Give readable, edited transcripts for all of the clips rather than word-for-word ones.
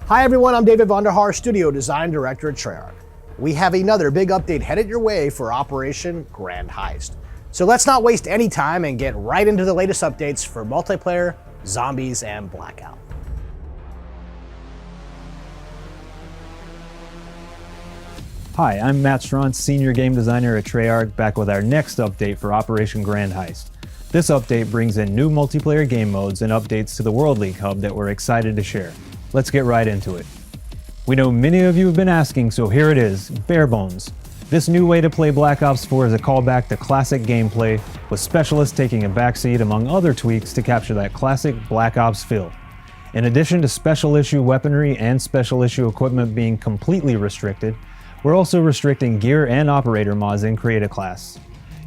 Hi everyone, I'm David Vonderhaar, Studio Design Director at Treyarch. We have another big update headed your way for Operation Grand Heist. So let's not waste any time and get right into the latest updates for multiplayer, zombies, and Blackout. Hi, I'm Matt Straunt, Senior Game Designer at Treyarch, back with our next update for Operation Grand Heist. This update brings in new multiplayer game modes and updates to the World League Hub that we're excited to share. Let's get right into it. We know many of you have been asking, so here it is, Bare Bones. This new way to play Black Ops 4 is a callback to classic gameplay, with specialists taking a backseat among other tweaks to capture that classic Black Ops feel. In addition to special issue weaponry and special issue equipment being completely restricted, we're also restricting gear and operator mods in Create a Class.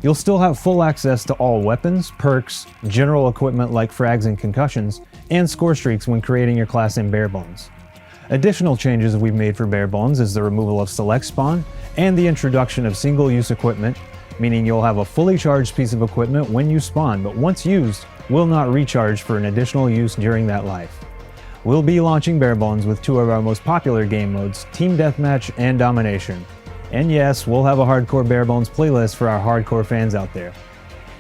You'll still have full access to all weapons, perks, general equipment like frags and concussions, and score streaks when creating your class in Bare Bones. Additional changes we've made for Bare Bones is the removal of select spawn and the introduction of single-use equipment, meaning you'll have a fully charged piece of equipment when you spawn, but once used, will not recharge for an additional use during that life. We'll be launching Bare Bones with two of our most popular game modes, Team Deathmatch and Domination. And yes, we'll have a hardcore Bare Bones playlist for our hardcore fans out there.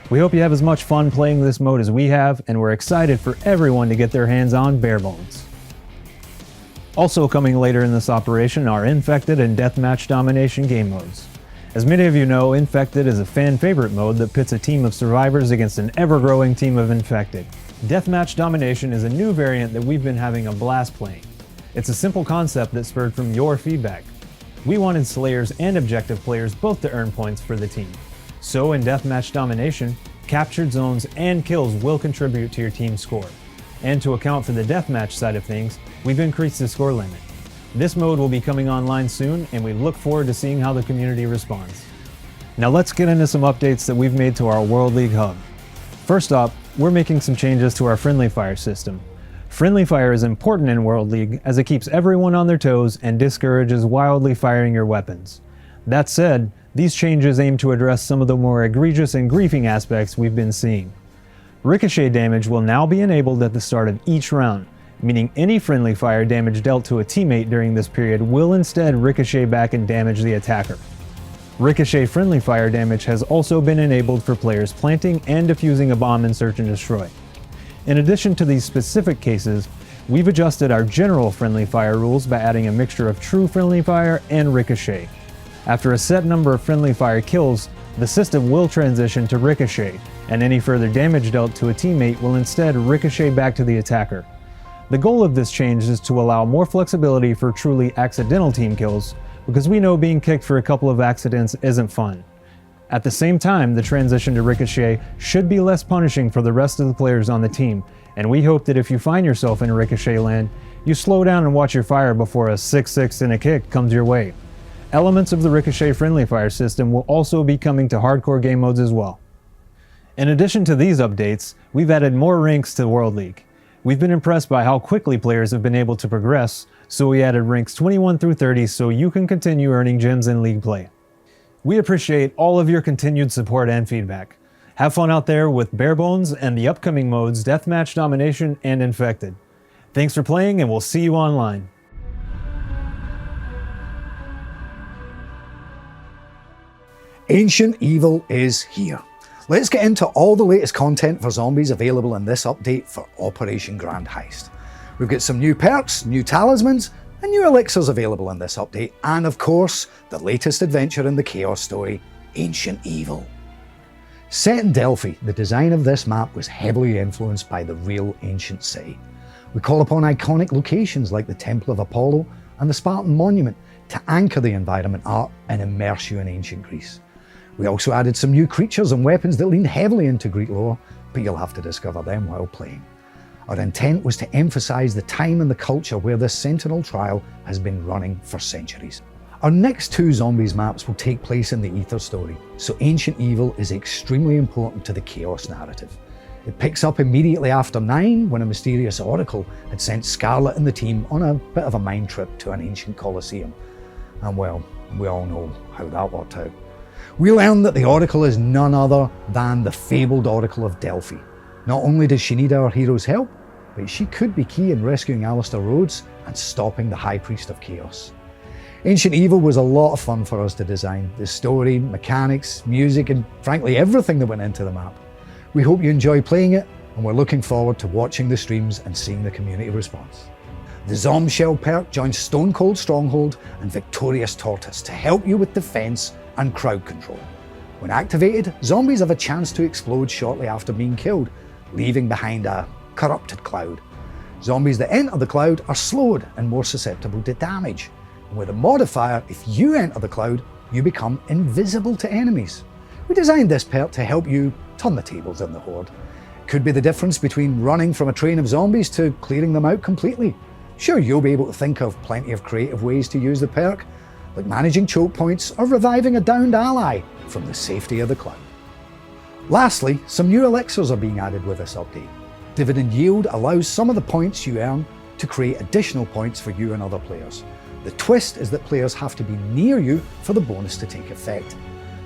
We hope you have as much fun playing this mode as we have, and we're excited for everyone to get their hands on Bare Bones. Also coming later in this operation are Infected and Deathmatch Domination game modes. As many of you know, Infected is a fan favorite mode that pits a team of survivors against an ever-growing team of infected. Deathmatch Domination is a new variant that we've been having a blast playing. It's a simple concept that spurred from your feedback. We wanted Slayers and Objective players both to earn points for the team. So in Deathmatch Domination, captured zones and kills will contribute to your team's score. And to account for the deathmatch side of things, we've increased the score limit. This mode will be coming online soon, and we look forward to seeing how the community responds. Now let's get into some updates that we've made to our World League Hub. First up, we're making some changes to our friendly fire system. Friendly fire is important in World League as it keeps everyone on their toes and discourages wildly firing your weapons. That said, these changes aim to address some of the more egregious and griefing aspects we've been seeing. Ricochet damage will now be enabled at the start of each round, meaning any friendly fire damage dealt to a teammate during this period will instead ricochet back and damage the attacker. Ricochet friendly fire damage has also been enabled for players planting and defusing a bomb in Search and Destroy. In addition to these specific cases, we've adjusted our general friendly fire rules by adding a mixture of true friendly fire and ricochet. After a set number of friendly fire kills, the system will transition to ricochet, and any further damage dealt to a teammate will instead ricochet back to the attacker. The goal of this change is to allow more flexibility for truly accidental team kills, because we know being kicked for a couple of accidents isn't fun. At the same time, the transition to ricochet should be less punishing for the rest of the players on the team, and we hope that if you find yourself in ricochet land, you slow down and watch your fire before a 6-6 and a kick comes your way. Elements of the ricochet friendly fire system will also be coming to hardcore game modes as well. In addition to these updates, we've added more ranks to World League. We've been impressed by how quickly players have been able to progress, so we added ranks 21 through 30 so you can continue earning gems in league play. We appreciate all of your continued support and feedback. Have fun out there with Bare Bones and the upcoming modes Deathmatch Domination and Infected. Thanks for playing, and we'll see you online. Ancient Evil is here. Let's get into all the latest content for zombies available in this update for Operation Grand Heist. We've got some new perks, new talismans, and new elixirs available in this update, and of course, the latest adventure in the Chaos story, Ancient Evil. Set in Delphi, the design of this map was heavily influenced by the real ancient city. We call upon iconic locations like the Temple of Apollo and the Spartan Monument to anchor the environment art and immerse you in ancient Greece. We also added some new creatures and weapons that lean heavily into Greek lore, but you'll have to discover them while playing. Our intent was to emphasize the time and the culture where this Sentinel trial has been running for centuries. Our next two zombies maps will take place in the Ether story, so Ancient Evil is extremely important to the Chaos narrative. It picks up immediately after 9, when a mysterious oracle had sent Scarlet and the team on a bit of a mind trip to an ancient Colosseum. And well, we all know how that worked out. We learn that the oracle is none other than the fabled Oracle of Delphi. Not only does she need our hero's help, but she could be key in rescuing Alistair Rhodes and stopping the High Priest of Chaos. Ancient Evil was a lot of fun for us to design. The story, mechanics, music, and frankly everything that went into the map. We hope you enjoy playing it, and we're looking forward to watching the streams and seeing the community response. The Zombshell perk joins Stone Cold Stronghold and Victorious Tortoise to help you with defense and crowd control. When activated, zombies have a chance to explode shortly after being killed, leaving behind a corrupted cloud. Zombies that enter the cloud are slowed and more susceptible to damage. And with a modifier, if you enter the cloud, you become invisible to enemies. We designed this perk to help you turn the tables on the horde. It could be the difference between running from a train of zombies to clearing them out completely. Sure, you'll be able to think of plenty of creative ways to use the perk, like managing choke points or reviving a downed ally from the safety of the cloud. Lastly, some new elixirs are being added with this update. Dividend Yield allows some of the points you earn to create additional points for you and other players. The twist is that players have to be near you for the bonus to take effect.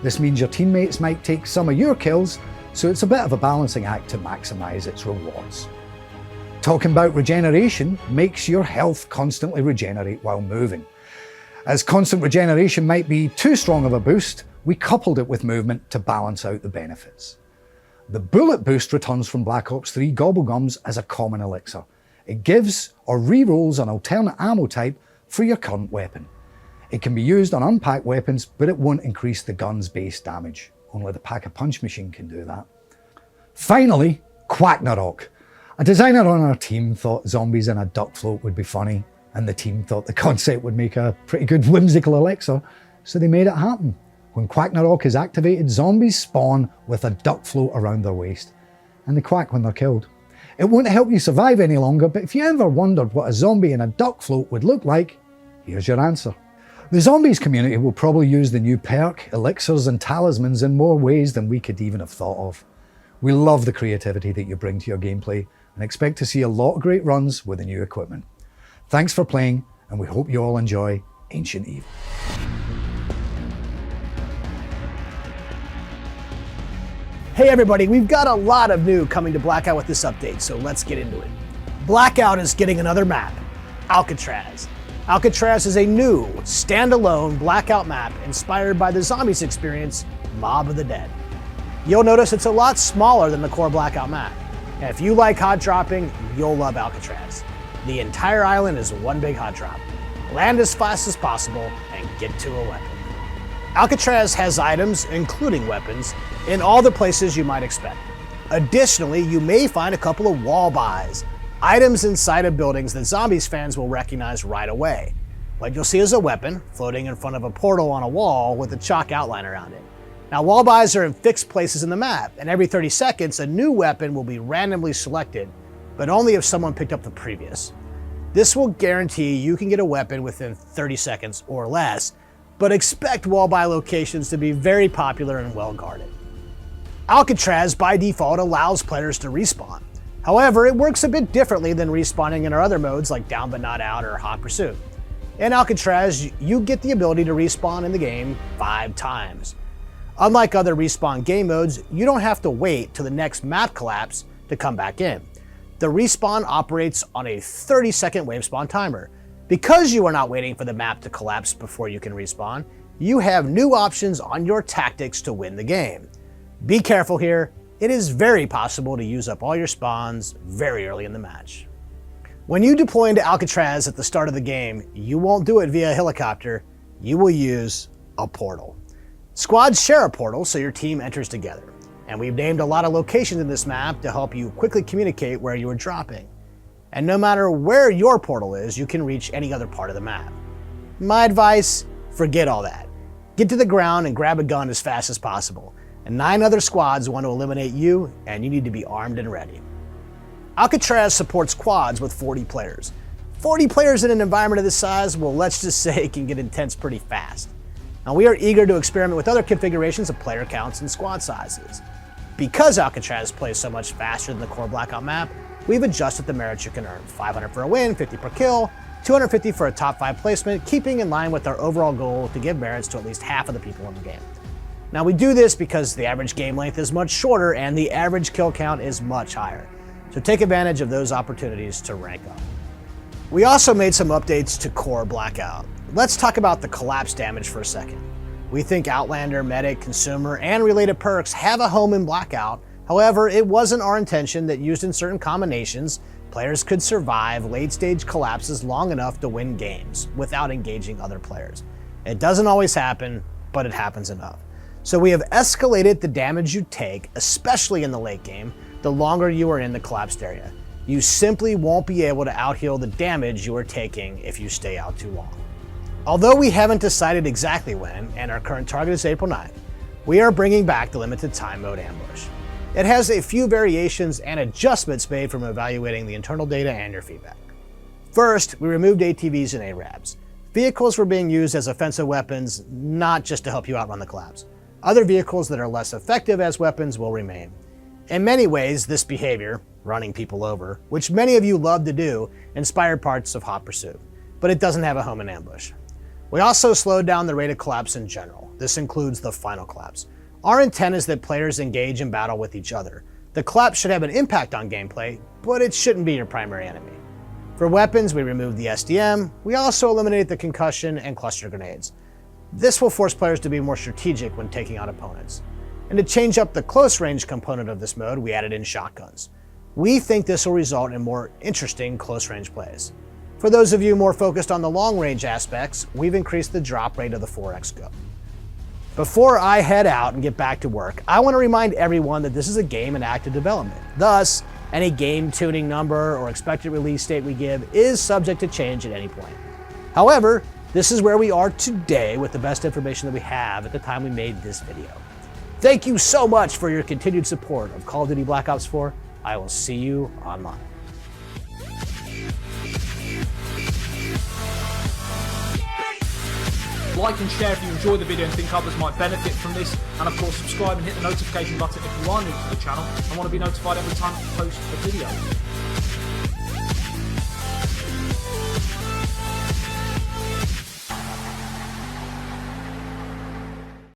This means your teammates might take some of your kills, so it's a bit of a balancing act to maximise its rewards. Talking about regeneration makes your health constantly regenerate while moving. As constant regeneration might be too strong of a boost, we coupled it with movement to balance out the benefits. The bullet boost returns from Black Ops 3 Gobblegums as a common elixir. It gives or re-rolls an alternate ammo type for your current weapon. It can be used on unpacked weapons, but it won't increase the gun's base damage. Only the Pack-a-Punch machine can do that. Finally, Quacknarok. A designer on our team thought zombies in a duck float would be funny, and the team thought the concept would make a pretty good whimsical elixir, so they made it happen. When Quacknarok is activated, zombies spawn with a duck float around their waist, and they quack when they're killed. It won't help you survive any longer, but if you ever wondered what a zombie in a duck float would look like, here's your answer. The zombies community will probably use the new perk, elixirs and talismans in more ways than we could even have thought of. We love the creativity that you bring to your gameplay and expect to see a lot of great runs with the new equipment. Thanks for playing, and we hope you all enjoy Ancient Evil. Hey everybody, we've got a lot of new coming to Blackout with this update, so let's get into it. Blackout is getting another map, Alcatraz. Alcatraz is a new, standalone Blackout map inspired by the Zombies experience, Mob of the Dead. You'll notice it's a lot smaller than the core Blackout map. And if you like hot dropping, you'll love Alcatraz. The entire island is one big hot drop. Land as fast as possible and get to a weapon. Alcatraz has items, including weapons, in all the places you might expect. Additionally, you may find a couple of wall buys, items inside of buildings that Zombies fans will recognize right away. What you'll see is a weapon floating in front of a portal on a wall with a chalk outline around it. Now, wall buys are in fixed places in the map, and every 30 seconds a new weapon will be randomly selected, but only if someone picked up the previous. This will guarantee you can get a weapon within 30 seconds or less, but expect wall buy locations to be very popular and well guarded. Alcatraz by default allows players to respawn. However, it works a bit differently than respawning in our other modes like Down But Not Out or Hot Pursuit. In Alcatraz, you get the ability to respawn in the game 5 times. Unlike other respawn game modes, you don't have to wait till the next map collapse to come back in. The respawn operates on a 30-second wave spawn timer. Because you are not waiting for the map to collapse before you can respawn, you have new options on your tactics to win the game. Be careful here. It is very possible to use up all your spawns very early in the match. When you deploy into Alcatraz at the start of the game, you won't do it via a helicopter, you will use a portal. Squads share a portal so your team enters together, and we've named a lot of locations in this map to help you quickly communicate where you are dropping. And no matter where your portal is, you can reach any other part of the map. My advice, forget all that. Get to the ground and grab a gun as fast as possible. And 9 other squads want to eliminate you, and you need to be armed and ready. Alcatraz supports quads with 40 players. 40 players in an environment of this size, well, let's just say it can get intense pretty fast. Now, we are eager to experiment with other configurations of player counts and squad sizes. Because Alcatraz plays so much faster than the core Blackout map, we've adjusted the merits you can earn. 500 for a win, 50 per kill, 250 for a top 5 placement, keeping in line with our overall goal to give merits to at least half of the people in the game. Now, we do this because the average game length is much shorter and the average kill count is much higher. so take advantage of those opportunities to rank up. We also made some updates to Core Blackout. Let's talk about the collapse damage for a second. We think Outlander, Medic, Consumer, and related perks have a home in Blackout. However, it wasn't our intention that used in certain combinations, players could survive late-stage collapses long enough to win games without engaging other players. It doesn't always happen, but it happens enough. So we have escalated the damage you take, especially in the late game, the longer you are in the collapsed area. You simply won't be able to out-heal the damage you are taking if you stay out too long. Although we haven't decided exactly when, and our current target is April 9th, we are bringing back the limited time mode ambush. It has a few variations and adjustments made from evaluating the internal data and your feedback. First, we removed ATVs and ARABs. Vehicles were being used as offensive weapons, not just to help you outrun the collapse. Other vehicles that are less effective as weapons will remain. In many ways, this behavior, running people over, which many of you love to do, inspired parts of Hot Pursuit, but it doesn't have a home in ambush. We also slowed down the rate of collapse in general. This includes the final collapse. Our intent is that players engage in battle with each other. The collapse should have an impact on gameplay, but it shouldn't be your primary enemy. For weapons, we removed the SDM. We also eliminated the concussion and cluster grenades. This will force players to be more strategic when taking on opponents. And to change up the close range component of this mode, we added in shotguns. We think this will result in more interesting close range plays. For those of you more focused on the long range aspects, we've increased the drop rate of the 4x scope. Before I head out and get back to work, I want to remind everyone that this is a game in active development. Thus, any game tuning number or expected release date we give is subject to change at any point. However, this is where we are today with the best information that we have at the time we made this video. Thank you so much for your continued support of Call of Duty Black Ops 4. I will see you online. Like and share if you enjoy the video and think others might benefit from this, and of course subscribe and hit the notification button if you are new to the channel and want to be notified every time I post a video.